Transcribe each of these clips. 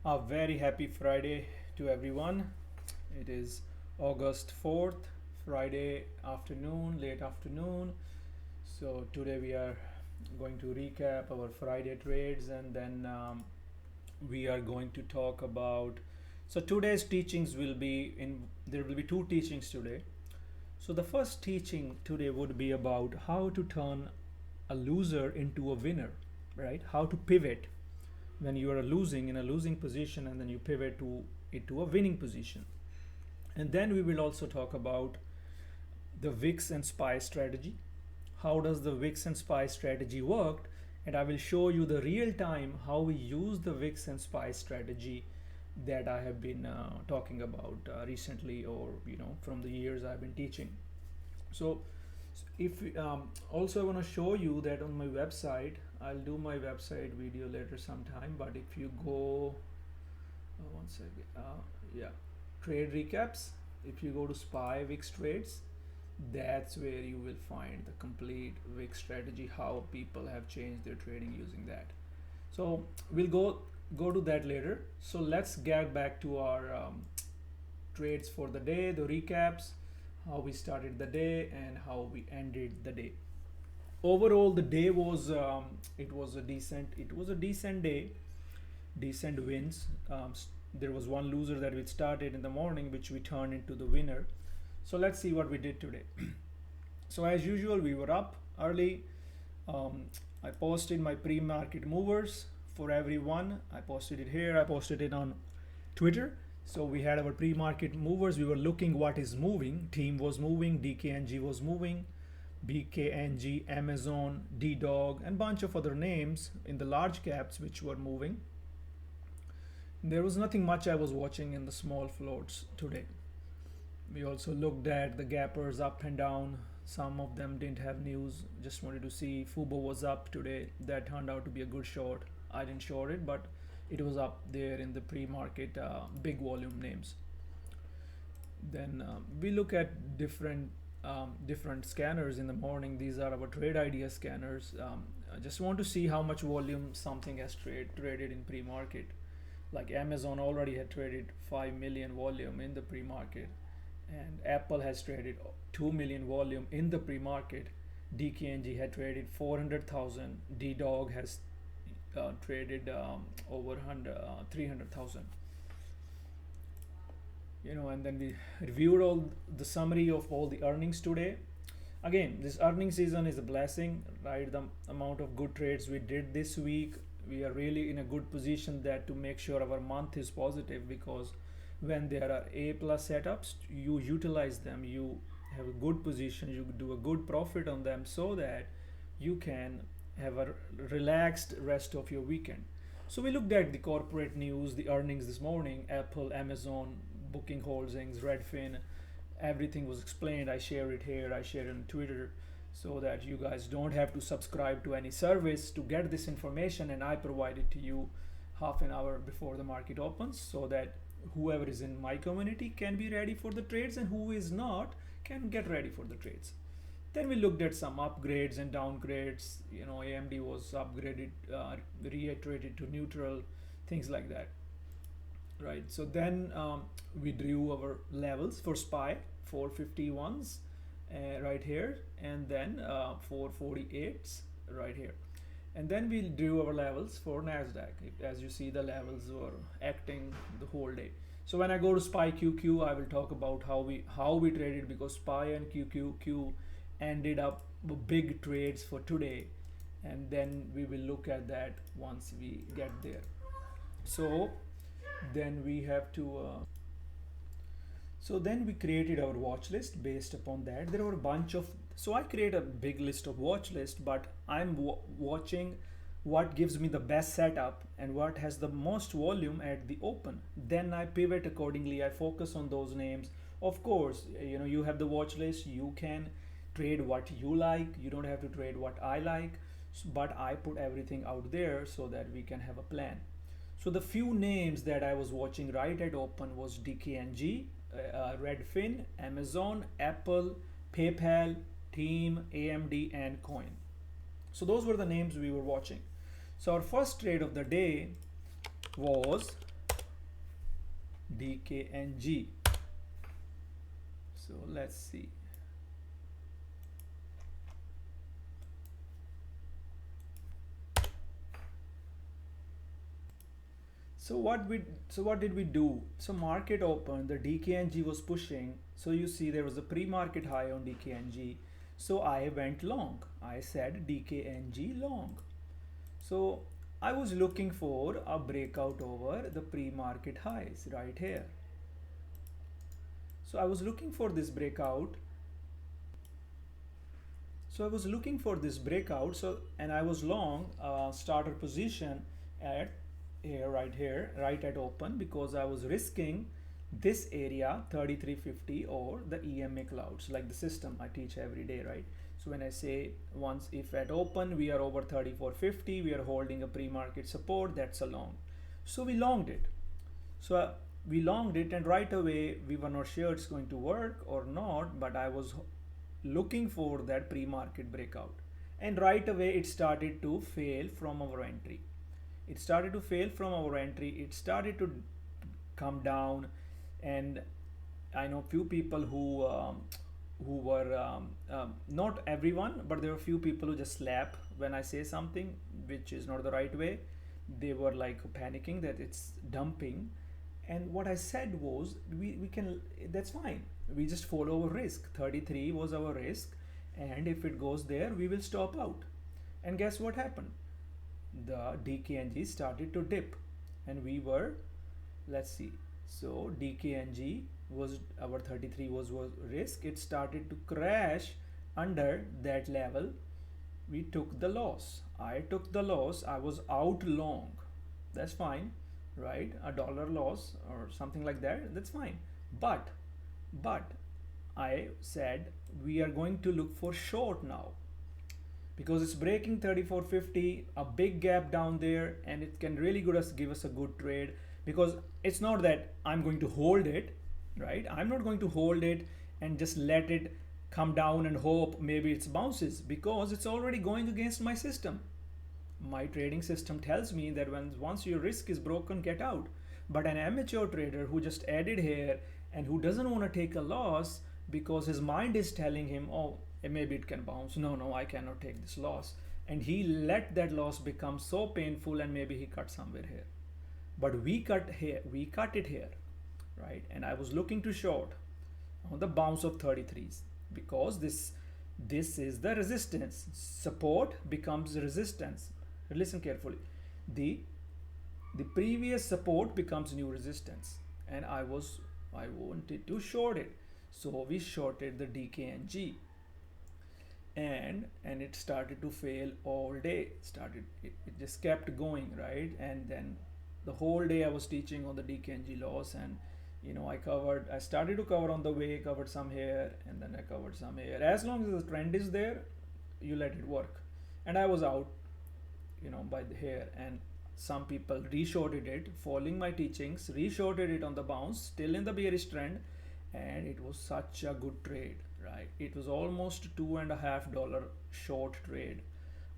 A very happy Friday to everyone. It is August 4th, Friday afternoon, late afternoon. So today we are going to recap our Friday trades and then we are going to talk about. So today's teachings will be there will be two teachings today. So the first teaching today would be about how to turn a loser into a winner, right? How to pivot when you are losing in a losing position and then you pivot to a winning position. And then we will also talk about the VIX and SPY strategy. How does the VIX and SPY strategy work? And I will show you the real time how we use the VIX and SPY strategy that I have been talking about recently, or from the years I've been teaching. So if also I want to show you that on my website, I'll do my website video later sometime, but if you go one second, yeah, trade recaps, if you go to SPY VIX trades, that's where you will find the complete VIX strategy, how people have changed their trading using that. So we'll go to that later. So let's get back to our trades for the day, the recaps, how we started the day and how we ended the day. Overall, the day was it was a decent day, decent wins. There was one loser that we started in the morning, which we turned into the winner. So let's see what we did today. So as usual, we were up early. I posted my pre-market movers for everyone. I posted it here. I posted it on Twitter. So we had our pre-market movers. We were looking what is moving. Team was moving. DKNG was moving. BKNG, Amazon, D-Dog, and bunch of other names in the large caps which were moving. There was nothing much I was watching in the small floats today. We also looked at the gappers up and down. Some of them didn't have news. Just wanted to see. Fubo was up today. That turned out to be a good short. I didn't short it, but it was up there in the pre-market big volume names. Then we look at different scanners in the morning. These are our trade idea scanners. I just want to see how much volume something has traded in pre-market. Like Amazon already had traded 5 million volume in the pre-market, and Apple has traded 2 million volume in the pre-market. DKNG had traded 400,000. D-Dog has traded over 300,000. And then we reviewed all the summary of all the earnings today. Again, this earning season is a blessing, right? The amount of good trades we did this week, we are really in a good position that to make sure our month is positive, because when there are A plus setups, you utilize them, you have a good position, you do a good profit on them so that you can have a relaxed rest of your weekend. So we looked at the corporate news, the earnings this morning. Apple, Amazon, Booking Holdings, Redfin, everything was explained. I share it here, I share it on Twitter, so that you guys don't have to subscribe to any service to get this information, and I provide it to you half an hour before the market opens, so that whoever is in my community can be ready for the trades, and who is not can get ready for the trades. Then we looked at some upgrades and downgrades. AMD was upgraded, reiterated to neutral, things like that, right? So then we drew our levels for SPY, 451s right here, and then 448s right here. And then we drew our levels for NASDAQ. As you see, the levels were acting the whole day. So when I go to SPY QQ, I will talk about how we traded, because SPY and QQQ ended up big trades for today, and then we will look at that once we get there. So then we have to so then we created our watch list based upon that. There were a bunch of, so I create a big list of watch list, but I'm watching what gives me the best setup and what has the most volume at the open. Then I pivot accordingly. I focus on those names. Of course, you have the watch list, you can trade what you like, you don't have to trade what I like, but I put everything out there so that we can have a plan. So the few names that I was watching right at open was DKNG, Redfin, Amazon, Apple, PayPal, Team, AMD, and Coin. So those were the names we were watching. So our first trade of the day was DKNG. So let's see. So what did we do? So market opened, the DKNG was pushing. So you see there was a pre-market high on DKNG. So I went long. I said DKNG long. So I was looking for a breakout over the pre-market highs right here. So I was looking for this breakout. So and I was long starter position at here, right at open, because I was risking this area 3350 or the EMA clouds, like the system I teach every day, right? So when I say once, if at open we are over 3450, we are holding a pre-market support, that's a long. So we longed it. So we longed it, and right away we were not sure it's going to work or not, but I was looking for that pre-market breakout, and right away it started to fail from our entry. It started to fail from our entry. It started to come down, and I know few people who were not everyone, but there were few people who just slap when I say something which is not the right way. They were like panicking that it's dumping, and what I said was we can, that's fine, we just follow our risk. 33 was our risk, and if it goes there we will stop out. And guess what happened? The DKNG started to dip, and we were, let's see, so DKNG was our 33 was risk. It started to crash under that level. We took the loss. I took the loss. I was out long. That's fine, right? A dollar loss or something like that, that's fine. But I said we are going to look for short now, because it's breaking 3450, a big gap down there, and it can really give us a good trade. Because it's not that I'm going to hold it, right? I'm not going to hold it and just let it come down and hope maybe it bounces, because it's already going against my system. My trading system tells me that once your risk is broken, get out. But an amateur trader who just added here and who doesn't want to take a loss because his mind is telling him, oh, maybe it can bounce. No, I cannot take this loss. And he let that loss become so painful, and maybe he cut somewhere here. But we cut it here, right? And I was looking to short on the bounce of 33s, because this is the resistance. Support becomes resistance. Listen carefully. The previous support becomes new resistance, and I wanted to short it. So we shorted the DKNG, and it started to fail all day. It just kept going, right? And then the whole day I was teaching on the DKNG loss, and I started to cover on the way, covered some here, and then I covered some here. As long as the trend is there, you let it work. And I was out, by the hair, and some people reshorted it, following my teachings, reshorted it on the bounce, still in the bearish trend, and it was such a good trade, right? It was almost $2.50 short trade.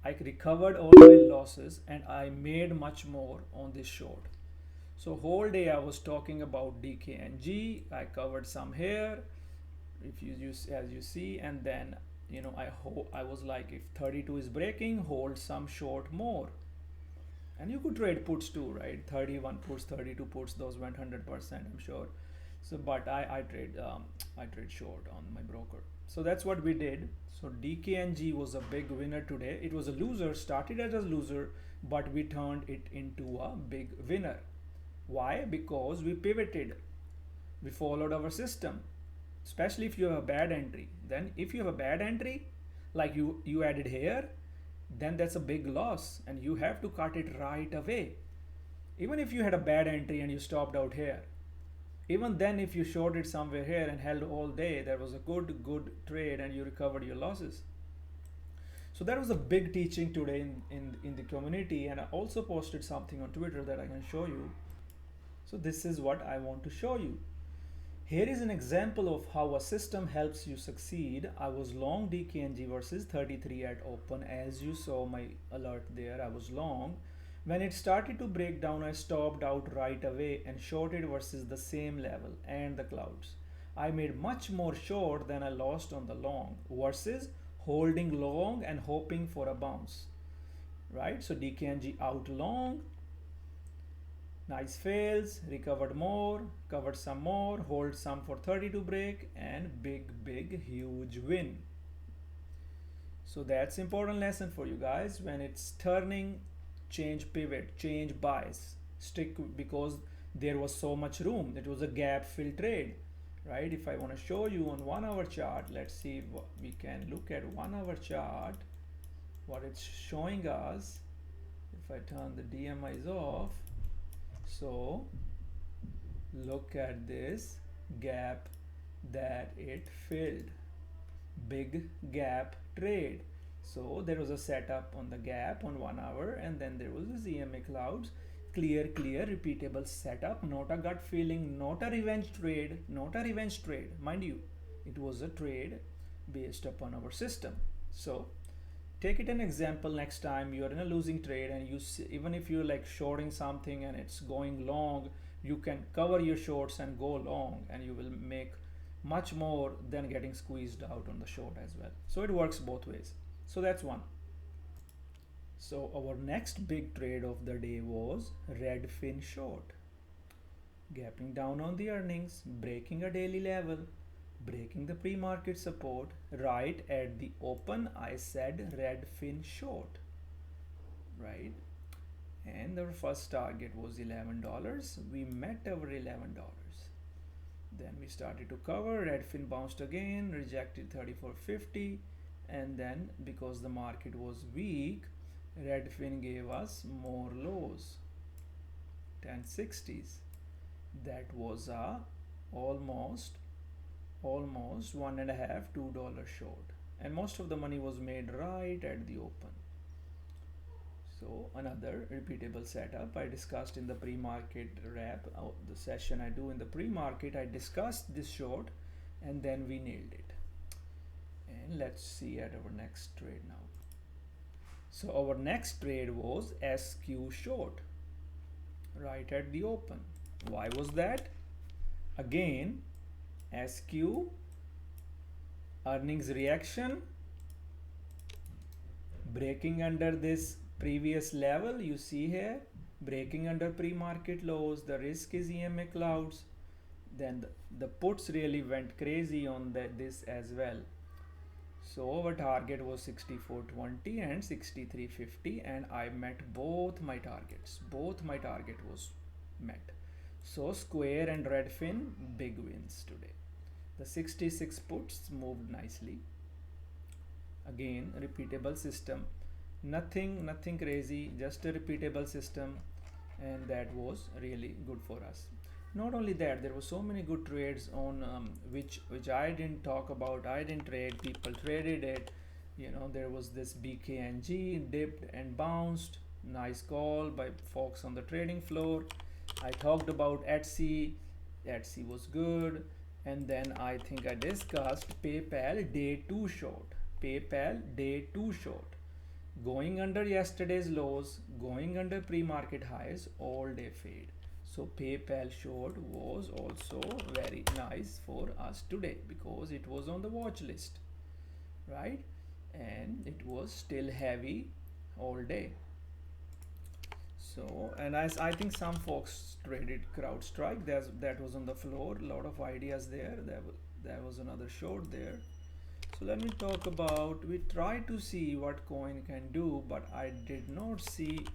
I recovered all my losses, and I made much more on this short. So whole day I was talking about DKNG. I covered some here, if you use, as you see, and then I was like, if 32 is breaking, hold some short more. And you could trade puts too, right? 31 puts, 32 puts, those went 100%, I'm sure. So but I trade short on my broker. So that's what we did. So DKNG was a big winner today. It was a loser, started as a loser, but we turned it into a big winner. Why? Because we pivoted, we followed our system. Especially if you have a bad entry. Then if you have a bad entry, like you added here, then that's a big loss, and you have to cut it right away. Even if you had a bad entry and you stopped out here, even then if you shorted somewhere here and held all day, that was a good trade, and you recovered your losses. So that was a big teaching today in the community, and I also posted something on Twitter that I can show you. So this is what I want to show you. Here is an example of how a system helps you succeed. I was long DKNG versus 33 at open. As you saw my alert there, I was long. When it started to break down, I stopped out right away and shorted versus the same level and the clouds. I made much more short than I lost on the long versus holding long and hoping for a bounce, right? So DKNG out long, nice fails, recovered more, covered some more, hold some for 30 to break, and big huge win. So that's important lesson for you guys. When it's turning, change pivot, change buys, stick, because there was so much room. It was a gap fill trade, right? If I want to show you on 1 hour chart, let's see what we can look at 1 hour chart, what it's showing us. If I turn the DMIs off, so look at this gap that it filled, big gap trade. So there was a setup on the gap on 1 hour, and then there was this EMA Clouds, clear repeatable setup, not a gut feeling, not a revenge trade, mind you, it was a trade based upon our system. So take it an example, next time you're in a losing trade and you see, even if you're like shorting something and it's going long, you can cover your shorts and go long, and you will make much more than getting squeezed out on the short as well. So it works both ways. So that's one. So our next big trade of the day was Redfin short, gapping down on the earnings, breaking a daily level, breaking the pre-market support. Right at the open I said Redfin short, right? And our first target was $11. We met our $11. Then we started to cover, Redfin bounced again, rejected 34.50, and then because the market was weak, Redfin gave us more lows, 1060s. That was a almost $1.5 to $2 short, and most of the money was made right at the open. So another repeatable setup I discussed in the pre-market wrap, the session I do in the pre-market. I discussed this short and then we nailed it. And let's see at our next trade now. So our next trade was SQ short, right at the open. Why was that? Again, SQ earnings reaction, breaking under this previous level, you see here, breaking under pre-market lows. The risk is EMA Clouds. Then the puts really went crazy on this as well. So our target was 64.20 and 63.50, and I met both my targets. Both my target was met. So Square and Redfin, big wins today. The 66 puts moved nicely. Again, repeatable system. Nothing crazy, just a repeatable system, and that was really good for us. Not only that, there were so many good trades on which I didn't talk about. I didn't trade, people traded it. You know, there was this BKNG dipped and bounced, nice call by folks on the trading floor. I talked about Etsy was good, and then I think I discussed PayPal day 2 short. Going under yesterday's lows, going under pre-market highs, all day fade. So PayPal short was also very nice for us today because it was on the watch list, right? And it was still heavy all day. So, and as I think some folks traded CrowdStrike, that was on the floor, a lot of ideas there. There was another short there. So let me talk about, we tried to see what coin can do, but I did not see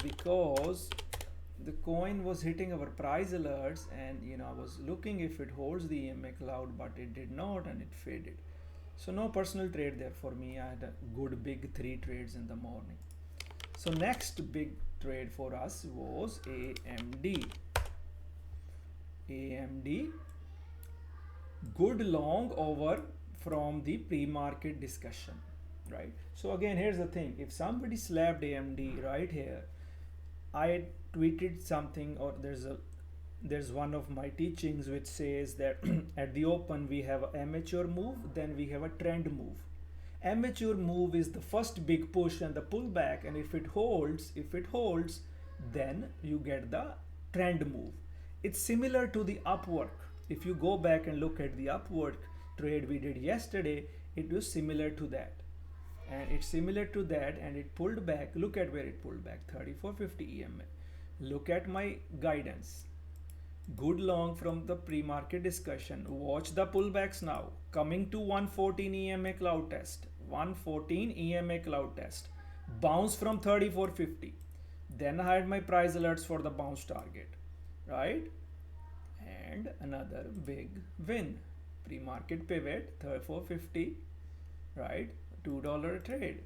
because the coin was hitting our price alerts, and you know, I was looking if it holds the EMA cloud, but it did not, and it faded. So no personal trade there for me. I had a good big 3 trades in the morning. So next big trade for us was AMD. Good long over from the pre-market discussion, right? So again, here's the thing, if somebody slapped AMD right here, I tweeted something, or there's one of my teachings which says that at the open we have an amateur move, then we have a trend move, Amateur move is the first big push and the pullback, and if it holds, then you get the trend move. It's similar to the upward. If you go back and look at the upward trade we did yesterday, it was similar to that. And it's similar to that, and it pulled back. Look at where it pulled back, 3450 EMA. Look at my guidance. Good long from the pre-market discussion. Watch the pullbacks now. Coming to 114 EMA cloud test. 114 EMA cloud test. Bounce from 3450. Then I had my price alerts for the bounce target. Right? And another big win. Pre-market pivot, 3450. Right? $2 trade.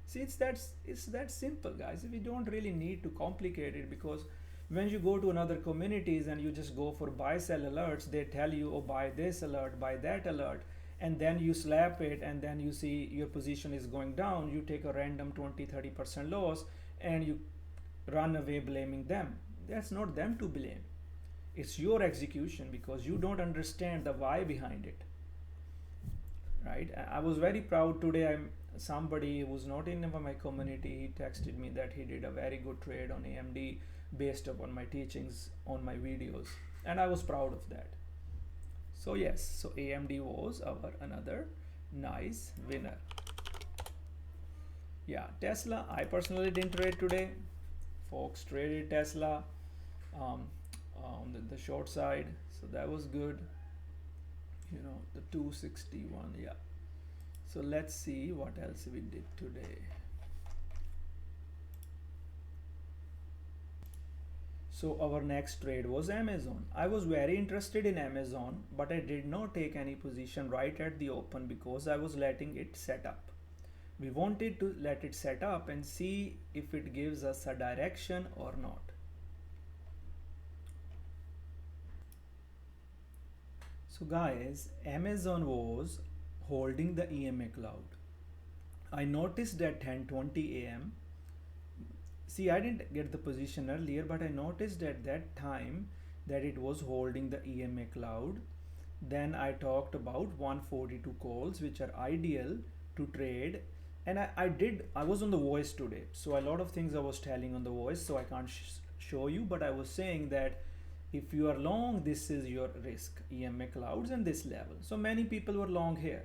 See, it's that simple, guys. We don't really need to complicate it, because when you go to another communities and you just go for buy sell alerts, they tell you, oh, buy this alert, buy that alert, and then you slap it, and then you see your position is going down, you take a random 20-30% loss and you run away blaming them. That's not them to blame. It's your execution, because you don't understand the why behind it. Right? I was very proud today. Somebody who was not in my community, he texted me that he did a very good trade on AMD based upon my teachings on my videos, and I was proud of that. So yes, so AMD was our another nice winner. Yeah, Tesla, I personally didn't trade today. Folks traded Tesla on the short side, so that was good. You know, the 261. Yeah, so let's see what else we did today. So our next trade was Amazon. I was very interested in Amazon, but I did not take any position right at the open because I was letting it set up. We wanted to let it set up and see if it gives us a direction or not. So guys, Amazon was holding the EMA cloud. I noticed at 10:20 a.m. See, I didn't get the position earlier, but I noticed at that time that it was holding the EMA cloud. Then I talked about 142 calls, which are ideal to trade. And I was on the voice today. So a lot of things I was telling on the voice, so I can't show you, but I was saying that if you are long, this is your risk, EMA clouds and this level. So many people were long here,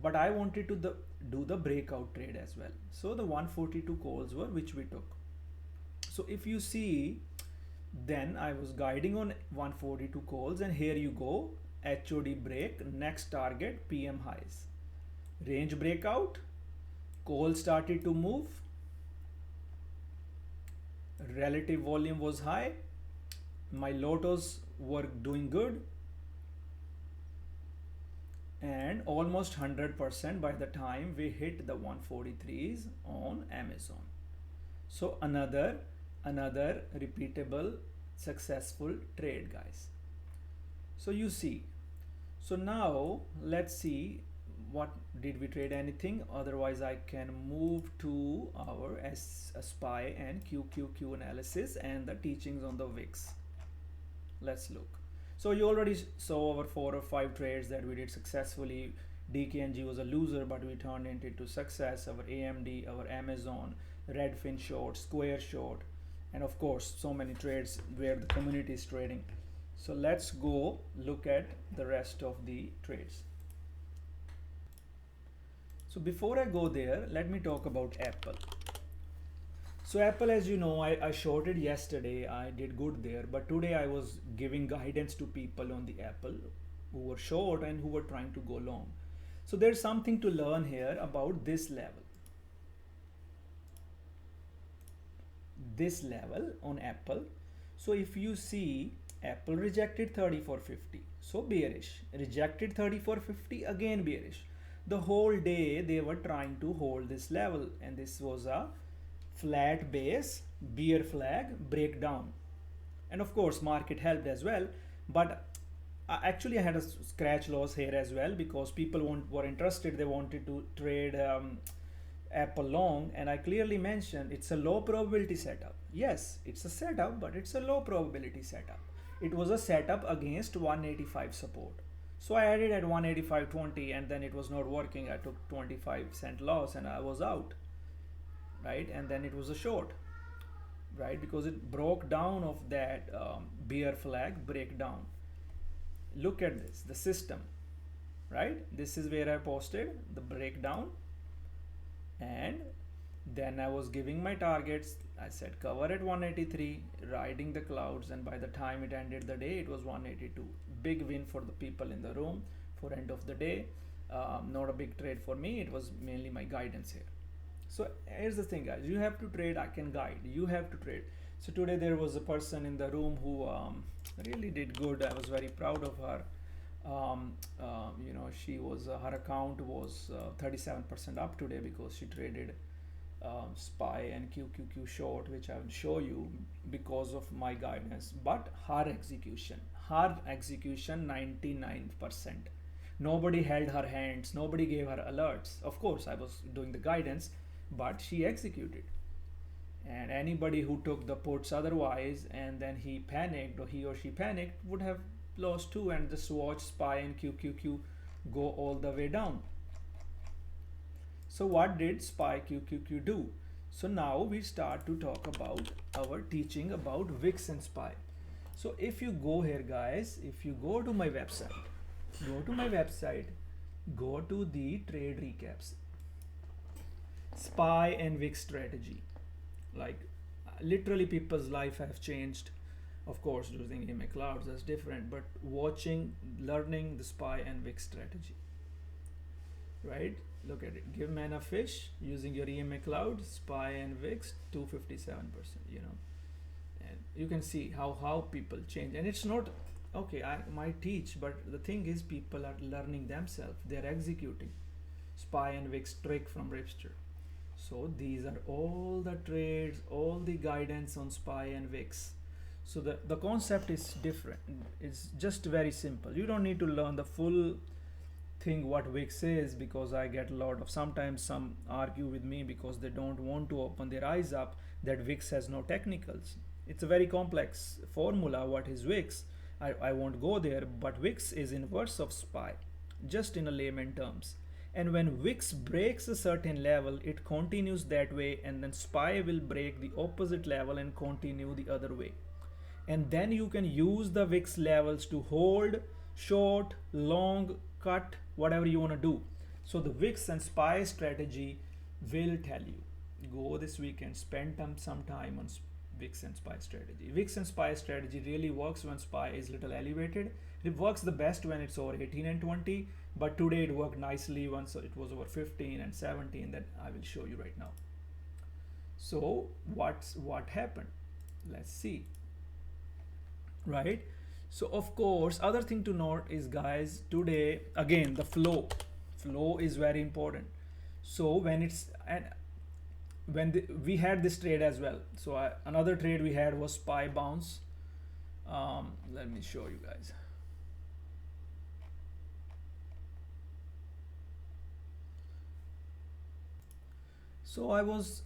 but I wanted to do the breakout trade as well. So the 142 calls were which we took. So if you see, then I was guiding on 142 calls, and here you go, HOD break, next target, PM highs. Range breakout, call started to move, relative volume was high, my lotos were doing good, and almost 100% by the time we hit the 143s on Amazon. So another repeatable successful trade, guys. So you see, so now let's see what did we trade, anything. Otherwise I can move to our SPY and QQQ analysis and the teachings on the VIX. Let's look. So you already saw our 4 or 5 trades that we did successfully. DKNG was a loser, but we turned it into success. Our AMD, our Amazon, Redfin short, Square short, and of course so many trades where the community is trading. So let's go look at the rest of the trades. So before I go there, let me talk about Apple. So Apple, as you know, I shorted yesterday. I did good there, but today I was giving guidance to people on the Apple who were short and who were trying to go long. So there's something to learn here about this level. This level on Apple. So if you see, Apple rejected 3450, so bearish, rejected 3450, again bearish. The whole day they were trying to hold this level, and this was a flat base, bear flag, breakdown. And of course market helped as well, but actually I had a scratch loss here as well because people were interested. They wanted to trade Apple long, and I clearly mentioned it's a low probability setup. Yes, it's a setup, but it's a low probability setup. It was a setup against 185 support. So I added at 185.20 and then it was not working. I took 25-cent loss and I was out, right? And then it was a short, right? Because it broke down of that bear flag breakdown. Look at this, the system, right? This is where I posted the breakdown, and then I was giving my targets. I said cover at 183, riding the clouds, and by the time it ended the day, it was 182. Big win for the people in the room for end of the day. Not a big trade for me. It was mainly my guidance here. So here's the thing, guys. You have to trade. I can guide. You have to trade. So today there was a person in the room who really did good. I was very proud of her. You know, she was her account was 37% up today because she traded SPY and QQQ short, which I will show you because of my guidance. But her execution 99%. Nobody held her hands, nobody gave her alerts. Of course I was doing the guidance, but she executed. And anybody who took the puts otherwise and then he panicked, or he or she panicked, would have lost too, and just watch SPY and QQQ go all the way down. So what did SPY QQQ do? So now we start to talk about our teaching about VIX and SPY. So if you go here, guys, if you go to my website, go to the trade recaps, SPY and VIX strategy. Like literally people's life have changed. Of course, using EMA Clouds, that's different, but watching, learning the SPY and VIX strategy, right? Look at it. Give man a fish using your EMA Cloud, SPY and VIX, 257%, you know. And you can see how people change. And it's not, okay, I might teach, but the thing is people are learning themselves. They're executing. SPY and VIX trick from Ripster. So these are all the trades, all the guidance on SPY and VIX. So the concept is different. It's just very simple. You don't need to learn the full thing what VIX is, because I get a lot of, sometimes some argue with me because they don't want to open their eyes up that VIX has no technicals. It's a very complex formula. What is VIX? I won't go there, but VIX is inverse of SPY, just in a layman terms. And when VIX breaks a certain level, it continues that way, and then SPY will break the opposite level and continue the other way. And then you can use the VIX levels to hold, short, long, cut, whatever you want to do. So the VIX and SPY strategy will tell you. Go this weekend, spend some time on VIX and SPY strategy. VIX and SPY strategy really works when SPY is little elevated. It works the best when it's over 18 and 20, but today it worked nicely once it was over 15 and 17, that I will show you right now. So what happened? Let's see. Right? So of course, other thing to note is, guys, today again the flow is very important. So when it's, and we had this trade as well. So another trade we had was SPY bounce. Let me show you guys. So I was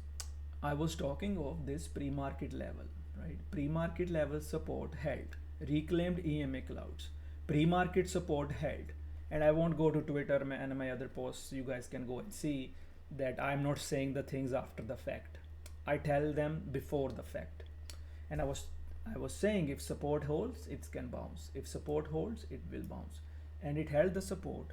talking of this pre-market level, right? Pre-market level support held, reclaimed EMA clouds, pre-market support held. And I won't go to Twitter and my other posts. You guys can go and see that I'm not saying the things after the fact. I tell them before the fact. And I was saying if support holds, it can bounce. If support holds, it will bounce. And it held the support.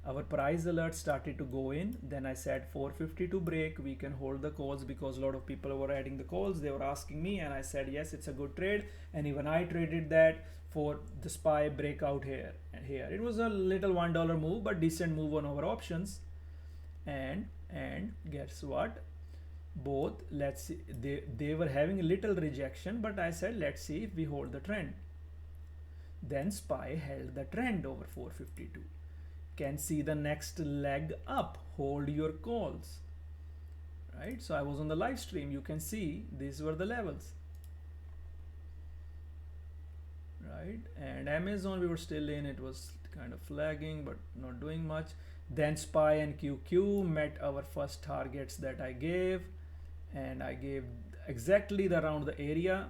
Our price alert started to go in. Then I said 452 break, we can hold the calls, because a lot of people were adding the calls. They were asking me, and I said yes, it's a good trade. And even I traded that for the SPY breakout here and here. It was a little $1 move, but decent move on our options. And guess what? Both, let's see, they were having a little rejection, but I said let's see if we hold the trend. Then SPY held the trend over 452. Can see the next leg up. Hold your calls, right? So I was on the live stream. You can see these were the levels, right? And Amazon, we were still in. It was kind of flagging but not doing much. Then SPY and QQ met our first targets that I gave, and I gave exactly around the area,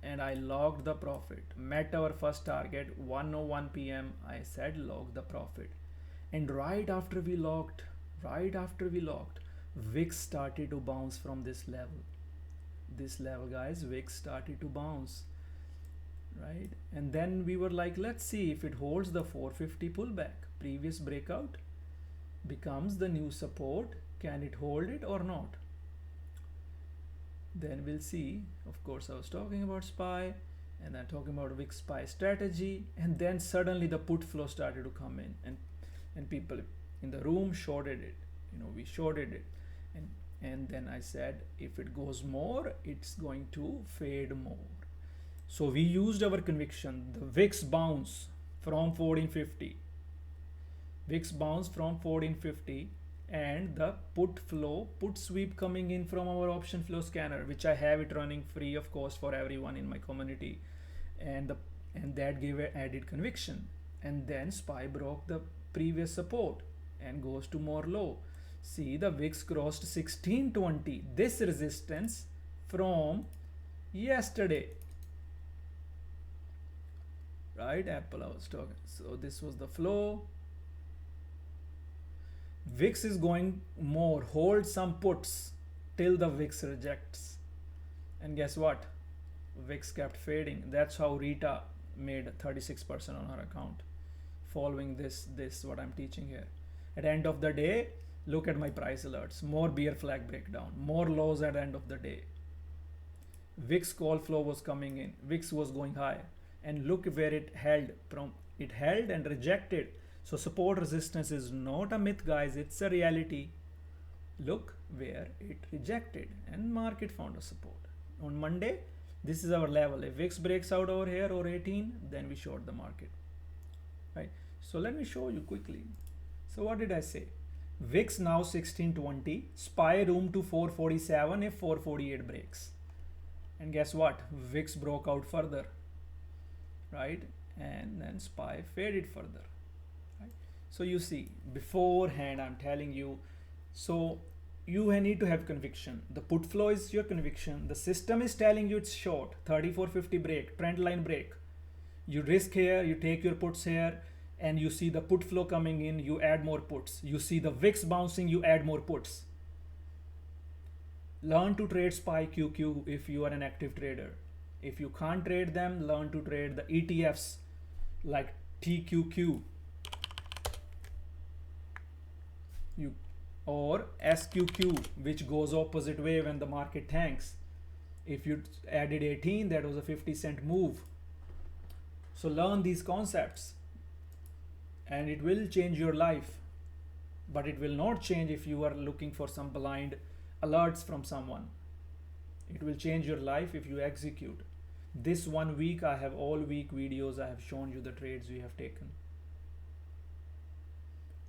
and I logged the profit. Met our first target 1:01 p.m. I said log the profit, and right after we logged, VIX started to bounce from this level. This level, guys, VIX started to bounce, right? And then we were like, let's see if it holds the 450 pullback. Previous breakout becomes the new support. Can it hold it or not? Then we'll see. Of course, I was talking about SPY and then talking about VIX SPY strategy, and then suddenly the put flow started to come in, and people in the room shorted it. We shorted it, and then I said if it goes more, it's going to fade more. So we used our conviction. The VIX bounce from 1450. VIX bounce from 1450, and the put sweep coming in from our option flow scanner, which I have it running free of course for everyone in my community, and that gave an added conviction. And then SPY broke the previous support and goes to more low. See, the VIX crossed 1620, this resistance from yesterday, right? Apple I was talking. So this was the flow. VIX is going more, hold some puts till the VIX rejects. And guess what? VIX kept fading. That's how Rita made 36% on her account following this what I'm teaching here. At the end of the day, look at my price alerts. More bear flag breakdown, more lows at the end of the day. VIX call flow was coming in. VIX was going higher. And look where it held from. It held and rejected. So support resistance is not a myth, guys, it's a reality. Look where it rejected and market found a support. On Monday, this is our level. If VIX breaks out over here or 18, then we short the market, right? So let me show you quickly. So what did I say? VIX now 1620, SPY room to 447 if 448 breaks. And guess what? VIX broke out further, right? And then SPY faded further. So you see, beforehand I'm telling you, so you need to have conviction. The put flow is your conviction. The system is telling you it's short, 3450 break, trend line break. You risk here, you take your puts here, and you see the put flow coming in, you add more puts. You see the VIX bouncing, you add more puts. Learn to trade SPY QQ if you are an active trader. If you can't trade them, learn to trade the ETFs like TQQ. Or SQQ, which goes opposite way when the market tanks. If you added 18, that was a 50-cent move. So learn these concepts and it will change your life, but it will not change if you are looking for some blind alerts from someone. It will change your life if you execute. This 1 week, I have all week videos. I have shown you the trades we have taken.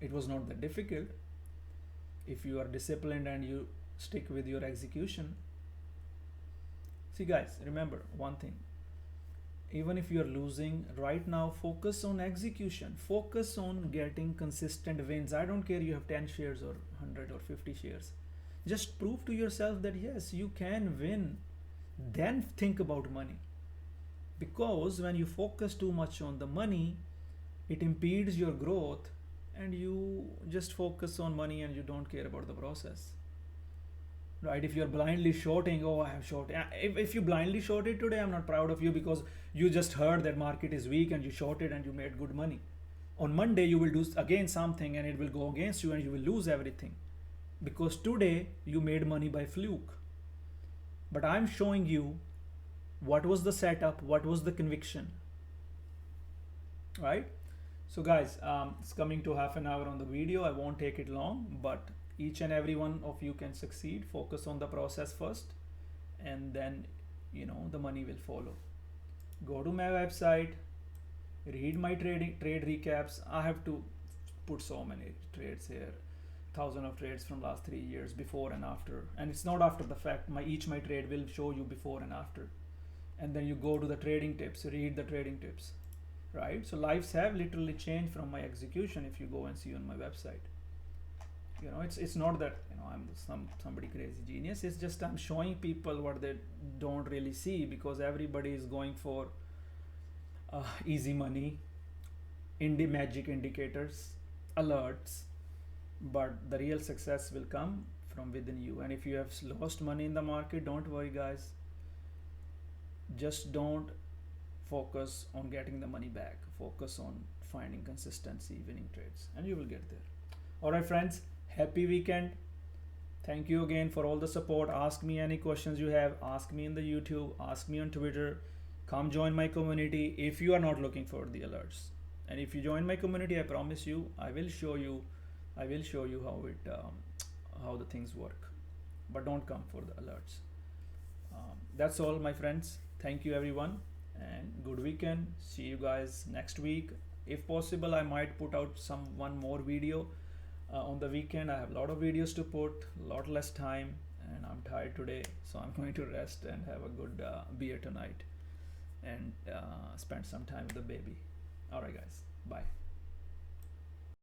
It was not that difficult. If you are disciplined and you stick with your execution. See guys, remember one thing. Even if you are losing right now, focus on execution. Focus on getting consistent wins. I don't care you have 10 shares or 100 or 50 shares. Just prove to yourself that yes, you can win. Then think about money. Because when you focus too much on the money, it impedes your growth. And you just focus on money and you don't care about the process, right? If you're blindly shorting, oh, I have shorted. If you blindly shorted today, I'm not proud of you because you just heard that market is weak and you shorted and you made good money. On Monday, you will do again something and it will go against you and you will lose everything because today you made money by fluke. But I'm showing you what was the setup, what was the conviction, right? So guys, it's coming to half an hour on the video. I won't take it long, but each and every one of you can succeed. Focus on the process first, and then, the money will follow. Go to my website, read my trade recaps. I have to put so many trades here, 1,000 of trades from last 3 years, before and after. And it's not after the fact. My trade will show you before and after. And then you go to the trading tips, read the trading tips. Right? So lives have literally changed from my execution if you go and see on my website. you know, it's not that, you know, I'm somebody crazy genius. It's just I'm showing people what they don't really see, because everybody is going for easy money, indie magic indicators, alerts, but the real success will come from within you. And if you have lost money in the market, don't worry, guys. Just don't focus on getting the money back. Focus on finding consistency, winning trades, and you will get there. All right, friends, happy weekend. Thank you again for all the support. Ask me any questions you have. Ask me in the YouTube, ask me on Twitter. Come join my community if you are not looking for the alerts. And if you join my community, I promise you, I will show you how the things work. But don't come for the alerts. That's all, my friends. Thank you, everyone, and good weekend. See you guys next week. If possible, I might put out one more video on the weekend. I have a lot of videos to put, a lot less time, and I'm tired today, so I'm going to rest and have a good beer tonight, and spend some time with the baby. All right, guys. Bye.